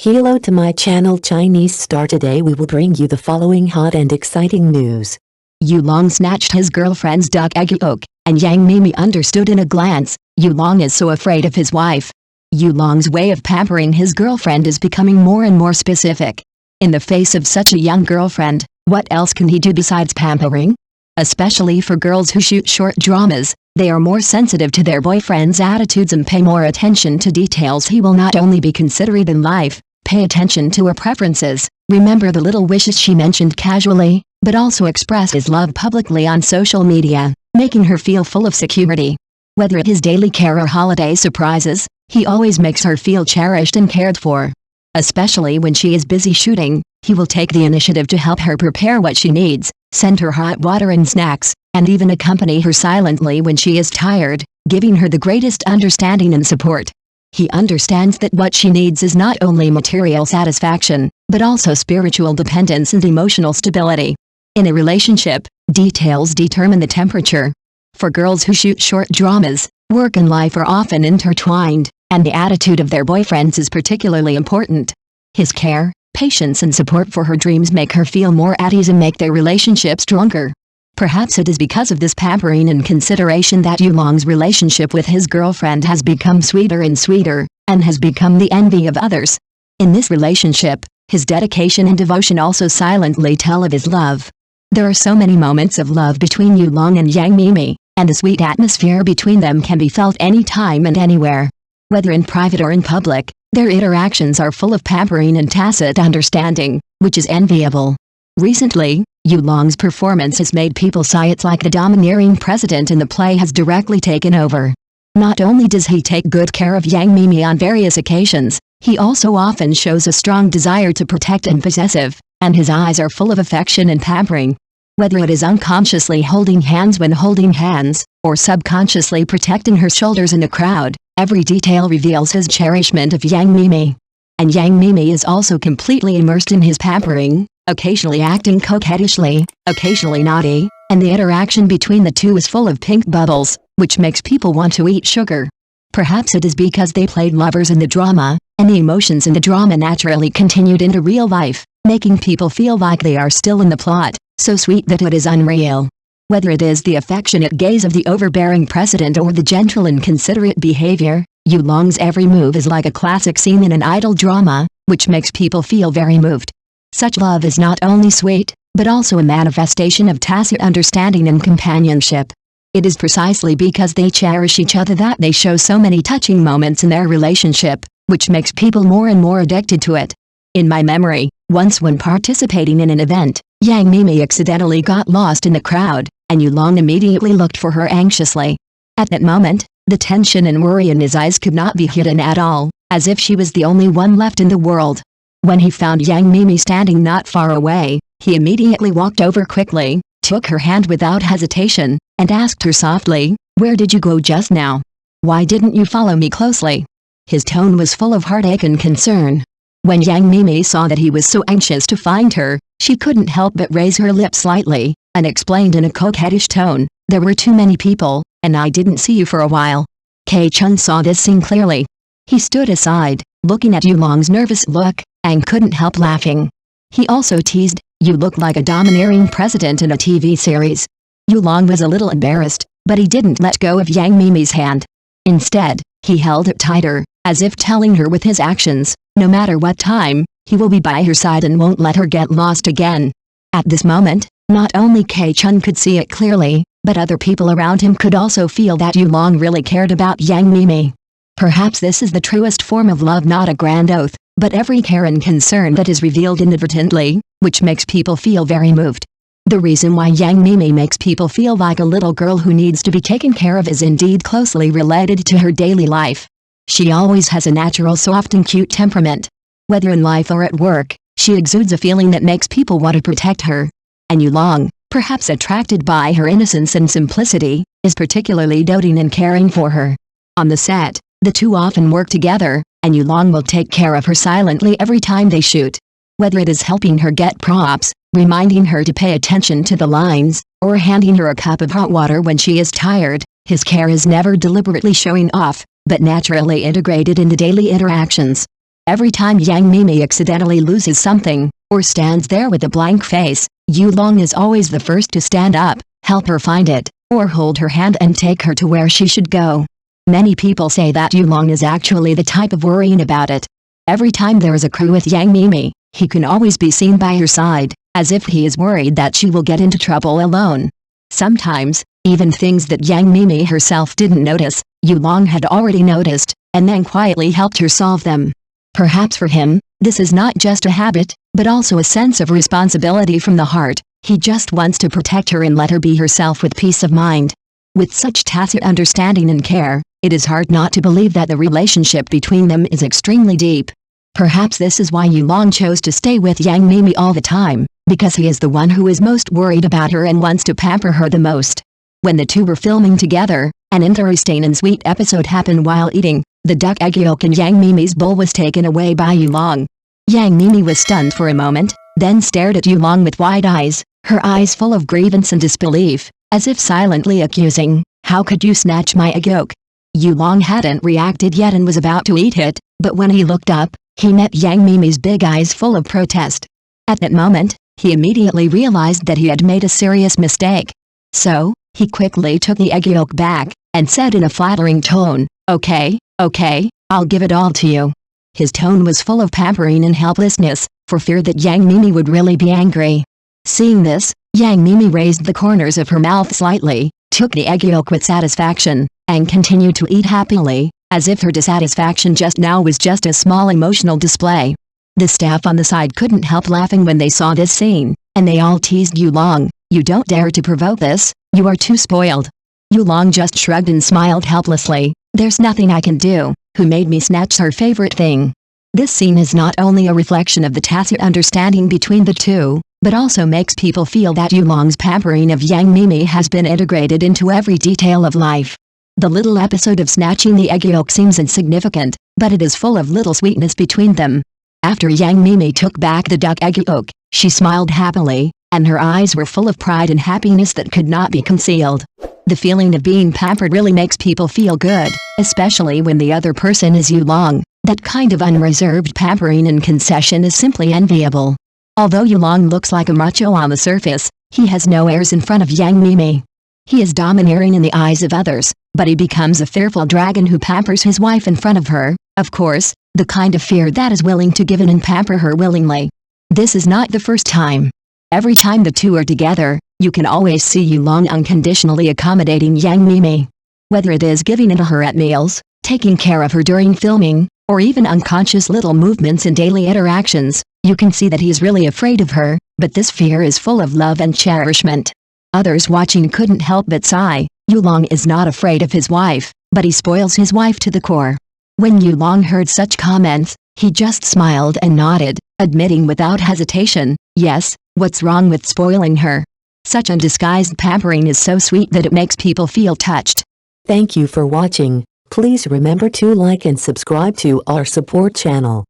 Hello to my channel Chinese Star. Today we will bring you the following hot and exciting news. Yulong snatched his girlfriend's duck egg yolk, and Yang Miemie understood in a glance. Yulong is so afraid of his wife. Yulong's way of pampering his girlfriend is becoming more and more specific. In the face of such a young girlfriend, what else can he do besides pampering? Especially for girls who shoot short dramas, they are more sensitive to their boyfriend's attitudes and pay more attention to details. He will not only be considerate in life, pay attention to her preferences, remember the little wishes she mentioned casually, but also express his love publicly on social media, making her feel full of security. Whether it is daily care or holiday surprises, he always makes her feel cherished and cared for. Especially when she is busy shooting, he will take the initiative to help her prepare what she needs, send her hot water and snacks, and even accompany her silently when she is tired, giving her the greatest understanding and support. He understands that what she needs is not only material satisfaction, but also spiritual dependence and emotional stability. In a relationship, details determine the temperature. For girls who shoot short dramas, work and life are often intertwined, and the attitude of their boyfriends is particularly important. His care, patience and support for her dreams make her feel more at ease and make their relationship stronger. Perhaps it is because of this pampering and consideration that Yulong's relationship with his girlfriend has become sweeter and sweeter, and has become the envy of others. In this relationship, his dedication and devotion also silently tell of his love. There are so many moments of love between Yulong and Yang Miemie, and the sweet atmosphere between them can be felt anytime and anywhere. Whether in private or in public, their interactions are full of pampering and tacit understanding, which is enviable. Recently, Yulong's performance has made people say it's like the domineering president in the play has directly taken over. Not only does he take good care of Yang Miemie on various occasions, he also often shows a strong desire to protect and possessive, and his eyes are full of affection and pampering. Whether it is unconsciously holding hands when holding hands, or subconsciously protecting her shoulders in a crowd, every detail reveals his cherishment of Yang Miemie. And Yang Miemie is also completely immersed in his pampering, occasionally acting coquettishly, occasionally naughty, and the interaction between the two is full of pink bubbles, which makes people want to eat sugar. Perhaps it is because they played lovers in the drama, and the emotions in the drama naturally continued into real life, making people feel like they are still in the plot, so sweet that it is unreal. Whether it is the affectionate gaze of the overbearing president or the gentle and considerate behavior, Yulong's every move is like a classic scene in an idol drama, which makes people feel very moved. Such love is not only sweet, but also a manifestation of tacit understanding and companionship. It is precisely because they cherish each other that they show so many touching moments in their relationship, which makes people more and more addicted to it. In my memory, once when participating in an event, Yang Miemie accidentally got lost in the crowd, and Yulong immediately looked for her anxiously. At that moment, the tension and worry in his eyes could not be hidden at all, as if she was the only one left in the world. When he found Yang Miemie standing not far away, he immediately walked over quickly, took her hand without hesitation, and asked her softly, "Where did you go just now? Why didn't you follow me closely?" His tone was full of heartache and concern. When Yang Miemie saw that he was so anxious to find her, she couldn't help but raise her lips slightly, and explained in a coquettish tone, "There were too many people, and I didn't see you for a while." Kei-chun saw this scene clearly. He stood aside, looking at Yulong's nervous look, and couldn't help laughing. He also teased, "You look like a domineering president in a TV series." Yulong was a little embarrassed, but he didn't let go of Yang Miemie's hand. Instead, he held it tighter, as if telling her with his actions, no matter what time, he will be by her side and won't let her get lost again. At this moment, not only Kei-chun could see it clearly, but other people around him could also feel that Yulong really cared about Yang Miemie. Perhaps this is the truest form of love, not a grand oath, but every care and concern that is revealed inadvertently, which makes people feel very moved. The reason why Yang Miemie makes people feel like a little girl who needs to be taken care of is indeed closely related to her daily life. She always has a natural soft and cute temperament. Whether in life or at work, she exudes a feeling that makes people want to protect her. And Yulong, perhaps attracted by her innocence and simplicity, is particularly doting and caring for her. On the set, the two often work together, and Yulong will take care of her silently every time they shoot. Whether it is helping her get props, reminding her to pay attention to the lines, or handing her a cup of hot water when she is tired, his care is never deliberately showing off, but naturally integrated into daily interactions. Every time Yang Miemie accidentally loses something, or stands there with a blank face, Yulong is always the first to stand up, help her find it, or hold her hand and take her to where she should go. Many people say that Yulong is actually the type of worrying about it. Every time there is a crew with Yang Miemie, he can always be seen by her side, as if he is worried that she will get into trouble alone. Sometimes, even things that Yang Miemie herself didn't notice, Yulong had already noticed, and then quietly helped her solve them. Perhaps for him, this is not just a habit, but also a sense of responsibility from the heart. He just wants to protect her and let her be herself with peace of mind. With such tacit understanding and care, it is hard not to believe that the relationship between them is extremely deep. Perhaps this is why Yulong chose to stay with Yang Miemie all the time, because he is the one who is most worried about her and wants to pamper her the most. When the two were filming together, an interesting and sweet episode happened while eating. The duck egg yolk in Yang Miemie's bowl was taken away by Yulong. Yang Miemie was stunned for a moment, then stared at Yulong with wide eyes, her eyes full of grievance and disbelief, as if silently accusing, "How could you snatch my egg yolk?" Yulong hadn't reacted yet and was about to eat it, but when he looked up, he met Yang Miemie's big eyes full of protest. At that moment, he immediately realized that he had made a serious mistake. So, he quickly took the egg yolk back, and said in a flattering tone, Okay, I'll give it all to you." His tone was full of pampering and helplessness, for fear that Yang Miemie would really be angry. Seeing this, Yang Miemie raised the corners of her mouth slightly, took the egg yolk with satisfaction, and continued to eat happily, as if her dissatisfaction just now was just a small emotional display. The staff on the side couldn't help laughing when they saw this scene, and they all teased Yulong, "You don't dare to provoke this, you are too spoiled." Yulong just shrugged and smiled helplessly, "There's nothing I can do, who made me snatch her favorite thing?" This scene is not only a reflection of the tacit understanding between the two, but also makes people feel that Yulong's pampering of Yang Miemie has been integrated into every detail of life. The little episode of snatching the egg yolk seems insignificant, but it is full of little sweetness between them. After Yang Miemie took back the duck egg yolk, she smiled happily, and her eyes were full of pride and happiness that could not be concealed. The feeling of being pampered really makes people feel good, especially when the other person is Yulong. That kind of unreserved pampering and concession is simply enviable. Although Yulong looks like a macho on the surface, he has no airs in front of Yang Miemie. He is domineering in the eyes of others, but he becomes a fearful dragon who pampers his wife in front of her, of course, the kind of fear that is willing to give in and pamper her willingly. This is not the first time. Every time the two are together, you can always see Yulong unconditionally accommodating Yang Miemie. Whether it is giving in to her at meals, taking care of her during filming, or even unconscious little movements in daily interactions, you can see that he's really afraid of her, but this fear is full of love and cherishment. Others watching couldn't help but sigh. Yulong is not afraid of his wife, but he spoils his wife to the core. When Yulong heard such comments, he just smiled and nodded, admitting without hesitation, "Yes, what's wrong with spoiling her?" Such undisguised pampering is so sweet that it makes people feel touched. Thank you for watching. Please remember to like and subscribe to our support channel.